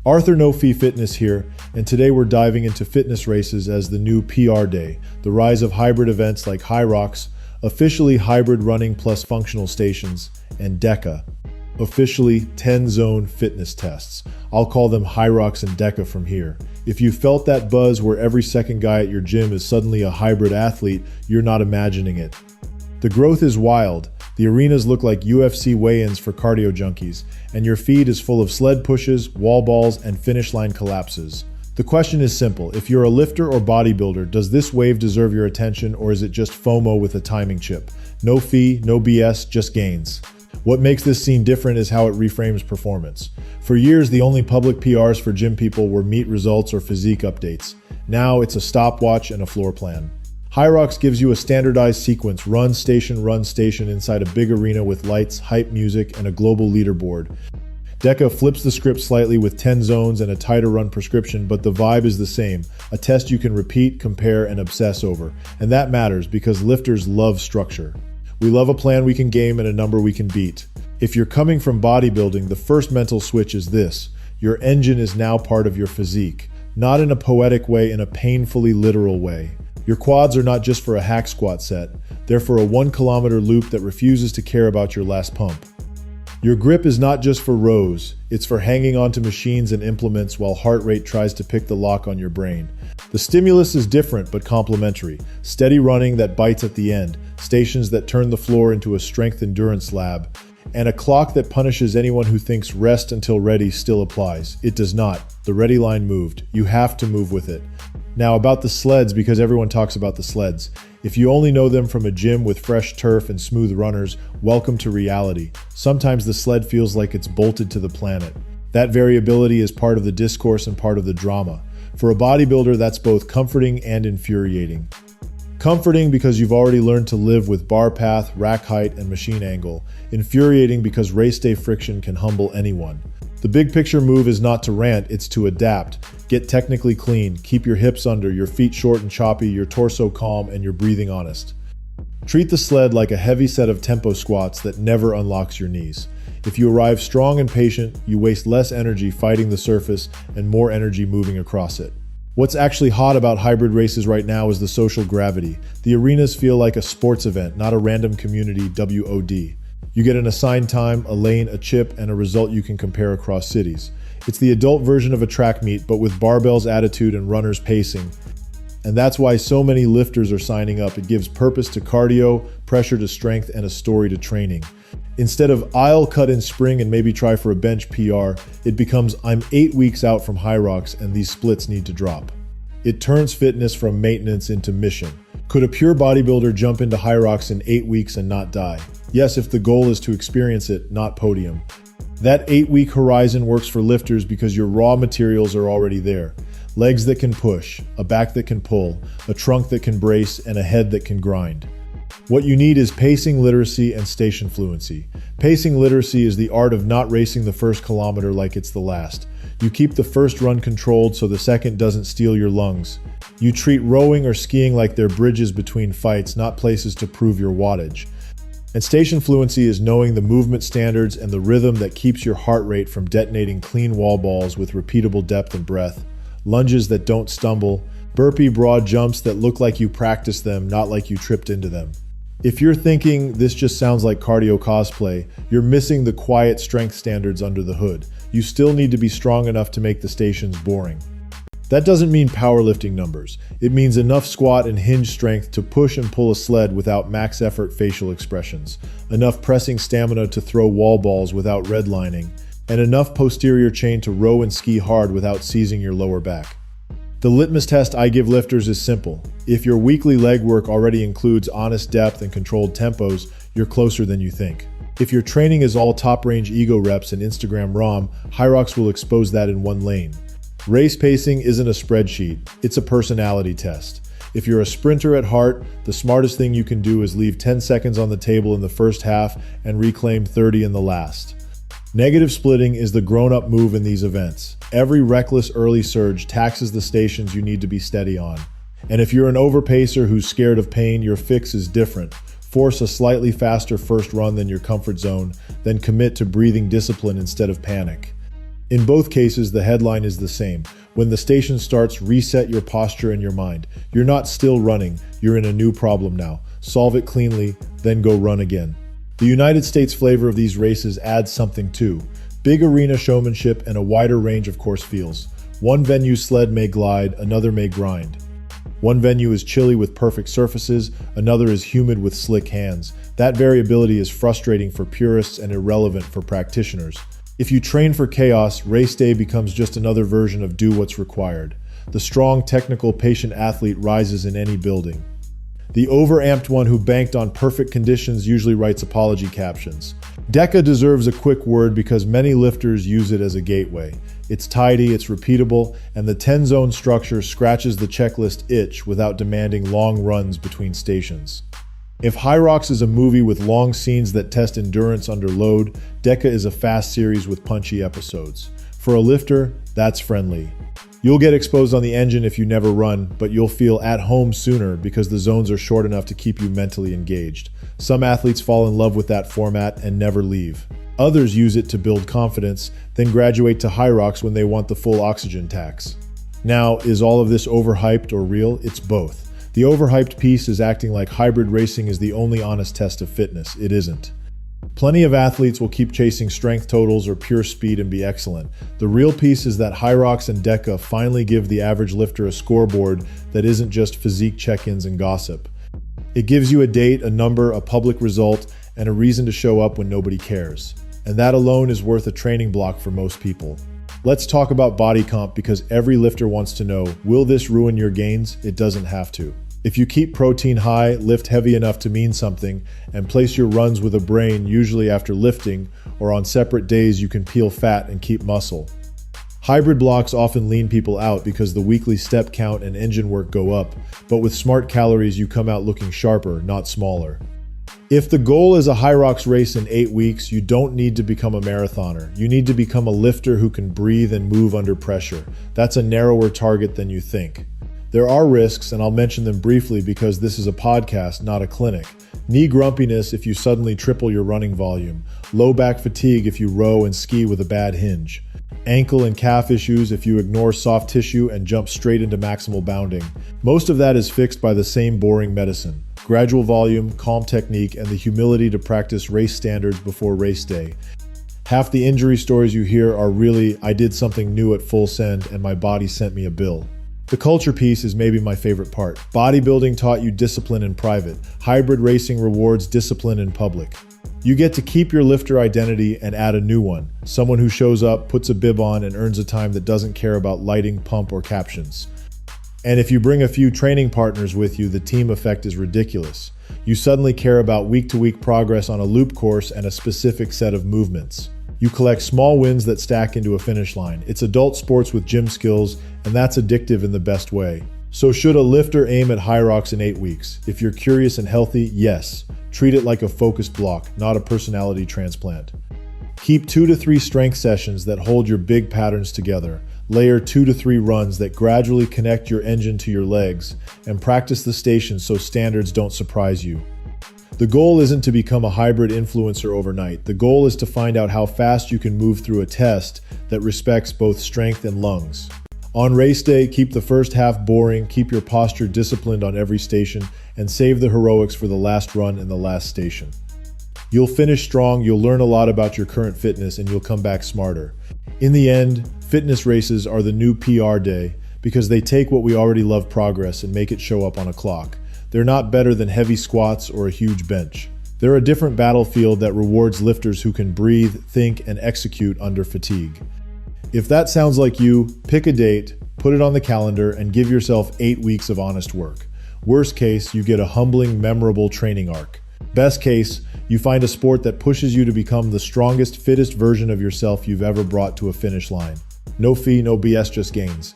Arthur No Fee Fitness here, and today we're diving into fitness races as the new PR day, the rise of hybrid events like Hyrox, officially hybrid running plus functional stations, and Deka, officially 10-zone fitness tests. I'll call them Hyrox and Deka from here. If you felt that buzz where every second guy at your gym is suddenly a hybrid athlete, you're not imagining it. The growth is wild. The arenas look like UFC weigh-ins for cardio junkies, and your feed is full of sled pushes, wall balls, and finish line collapses. The question is simple. If you're a lifter or bodybuilder, does this wave deserve your attention, or is it just FOMO with a timing chip? No fee, no BS, just gains. What makes this scene different is how it reframes performance. For years, the only public PRs for gym people were meet results or physique updates. Now it's a stopwatch and a floor plan. Hyrox gives you a standardized sequence, run station inside a big arena with lights, hype music, and a global leaderboard. Deka flips the script slightly with 10 zones and a tighter run prescription, but the vibe is the same, a test you can repeat, compare, and obsess over. And that matters because lifters love structure. We love a plan we can game and a number we can beat. If you're coming from bodybuilding, the first mental switch is this: your engine is now part of your physique. Not in a poetic way, in a painfully literal way. Your quads are not just for a hack squat set, they're for a 1 kilometer loop that refuses to care about your last pump. Your grip is not just for rows, it's for hanging onto machines and implements while heart rate tries to pick the lock on your brain. The stimulus is different but complementary. Steady running that bites at the end, stations that turn the floor into a strength endurance lab, and a clock that punishes anyone who thinks rest until ready still applies. It does not. The ready line moved. You have to move with it. Now about the sleds, because everyone talks about the sleds. If you only know them from a gym with fresh turf and smooth runners, welcome to reality. Sometimes the sled feels like it's bolted to the planet. That variability is part of the discourse and part of the drama. For a bodybuilder, that's both comforting and infuriating. Comforting because you've already learned to live with bar path, rack height, and machine angle. Infuriating because race day friction can humble anyone. The big picture move is not to rant, it's to adapt. Get technically clean, keep your hips under, your feet short and choppy, your torso calm, and your breathing honest. Treat the sled like a heavy set of tempo squats that never unlocks your knees. If you arrive strong and patient, you waste less energy fighting the surface and more energy moving across it. What's actually hot about hybrid races right now is the social gravity. The arenas feel like a sports event, not a random community WOD. You get an assigned time, a lane, a chip, and a result you can compare across cities. It's the adult version of a track meet, but with barbells attitude and runners pacing. And that's why so many lifters are signing up. It gives purpose to cardio, pressure to strength, and a story to training. Instead of I'll cut in spring and maybe try for a bench PR, it becomes I'm 8 weeks out from Hyrox and these splits need to drop. It turns fitness from maintenance into mission. Could a pure bodybuilder jump into Hyrox in 8 weeks and not die? Yes, if the goal is to experience it, not podium. That 8-week horizon works for lifters because your raw materials are already there. Legs that can push, a back that can pull, a trunk that can brace, and a head that can grind. What you need is pacing literacy and station fluency. Pacing literacy is the art of not racing the first kilometer like it's the last. You keep the first run controlled so the second doesn't steal your lungs. You treat rowing or skiing like they're bridges between fights, not places to prove your wattage. And station fluency is knowing the movement standards and the rhythm that keeps your heart rate from detonating clean wall balls with repeatable depth and breath, lunges that don't stumble, burpee broad jumps that look like you practiced them, not like you tripped into them. If you're thinking this just sounds like cardio cosplay, you're missing the quiet strength standards under the hood. You still need to be strong enough to make the stations boring. That doesn't mean powerlifting numbers. It means enough squat and hinge strength to push and pull a sled without max effort facial expressions, enough pressing stamina to throw wall balls without redlining, and enough posterior chain to row and ski hard without seizing your lower back. The litmus test I give lifters is simple. If your weekly leg work already includes honest depth and controlled tempos, you're closer than you think. If your training is all top-range ego reps and Instagram ROM, Hyrox will expose that in one lane. Race pacing isn't a spreadsheet, it's a personality test. If you're a sprinter at heart, the smartest thing you can do is leave 10 seconds on the table in the first half and reclaim 30 in the last. Negative splitting is the grown-up move in these events. Every reckless early surge taxes the stations you need to be steady on. And if you're an overpacer who's scared of pain, your fix is different. Force a slightly faster first run than your comfort zone, then commit to breathing discipline instead of panic. In both cases, the headline is the same. When the station starts, reset your posture and your mind. You're not still running, you're in a new problem now. Solve it cleanly, then go run again. The United States flavor of these races adds something too. Big arena showmanship and a wider range of course feels. One venue's sled may glide, another may grind. One venue is chilly with perfect surfaces, another is humid with slick hands. That variability is frustrating for purists and irrelevant for practitioners. If you train for chaos, race day becomes just another version of do what's required. The strong, technical, patient athlete rises in any building. The overamped one who banked on perfect conditions usually writes apology captions. Deka deserves a quick word because many lifters use it as a gateway. It's tidy, it's repeatable, and the 10-zone structure scratches the checklist itch without demanding long runs between stations. If Hyrox is a movie with long scenes that test endurance under load, Deka is a fast series with punchy episodes. For a lifter, that's friendly. You'll get exposed on the engine if you never run, but you'll feel at home sooner because the zones are short enough to keep you mentally engaged. Some athletes fall in love with that format and never leave. Others use it to build confidence, then graduate to Hyrox when they want the full oxygen tax. Now, is all of this overhyped or real? It's both. The overhyped piece is acting like hybrid racing is the only honest test of fitness. It isn't. Plenty of athletes will keep chasing strength totals or pure speed and be excellent. The real piece is that Hyrox and Deka finally give the average lifter a scoreboard that isn't just physique check-ins and gossip. It gives you a date, a number, a public result, and a reason to show up when nobody cares. And that alone is worth a training block for most people. Let's talk about body comp because every lifter wants to know, will this ruin your gains? It doesn't have to. If you keep protein high, lift heavy enough to mean something, and place your runs with a brain, usually after lifting, or on separate days you can peel fat and keep muscle. Hybrid blocks often lean people out because the weekly step count and engine work go up, but with smart calories you come out looking sharper, not smaller. If the goal is a Hyrox race in 8 weeks, you don't need to become a marathoner. You need to become a lifter who can breathe and move under pressure. That's a narrower target than you think. There are risks, and I'll mention them briefly because this is a podcast, not a clinic. Knee grumpiness if you suddenly triple your running volume. Low back fatigue if you row and ski with a bad hinge. Ankle and calf issues if you ignore soft tissue and jump straight into maximal bounding. Most of that is fixed by the same boring medicine. Gradual volume, calm technique, and the humility to practice race standards before race day. Half the injury stories you hear are really, I did something new at full send and my body sent me a bill. The culture piece is maybe my favorite part. Bodybuilding taught you discipline in private. Hybrid racing rewards discipline in public. You get to keep your lifter identity and add a new one. Someone who shows up, puts a bib on, and earns a time that doesn't care about lighting, pump, or captions. And if you bring a few training partners with you, the team effect is ridiculous. You suddenly care about week-to-week progress on a loop course and a specific set of movements. You collect small wins that stack into a finish line. It's adult sports with gym skills, and that's addictive in the best way. So should a lifter aim at Hyrox in 8 weeks? If you're curious and healthy, yes. Treat it like a focused block, not a personality transplant. Keep 2 to 3 strength sessions that hold your big patterns together. Layer 2 to 3 runs that gradually connect your engine to your legs, and practice the stations so standards don't surprise you. The goal isn't to become a hybrid influencer overnight. The goal is to find out how fast you can move through a test that respects both strength and lungs. On race day, keep the first half boring, keep your posture disciplined on every station, and save the heroics for the last run and the last station. You'll finish strong, you'll learn a lot about your current fitness, and you'll come back smarter. In the end, fitness races are the new PR day because they take what we already love progress and make it show up on a clock. They're not better than heavy squats or a huge bench. They're a different battlefield that rewards lifters who can breathe, think, and execute under fatigue. If that sounds like you, pick a date, put it on the calendar, and give yourself 8 weeks of honest work. Worst case, you get a humbling, memorable training arc. Best case, you find a sport that pushes you to become the strongest, fittest version of yourself you've ever brought to a finish line. No fee, no BS, just gains.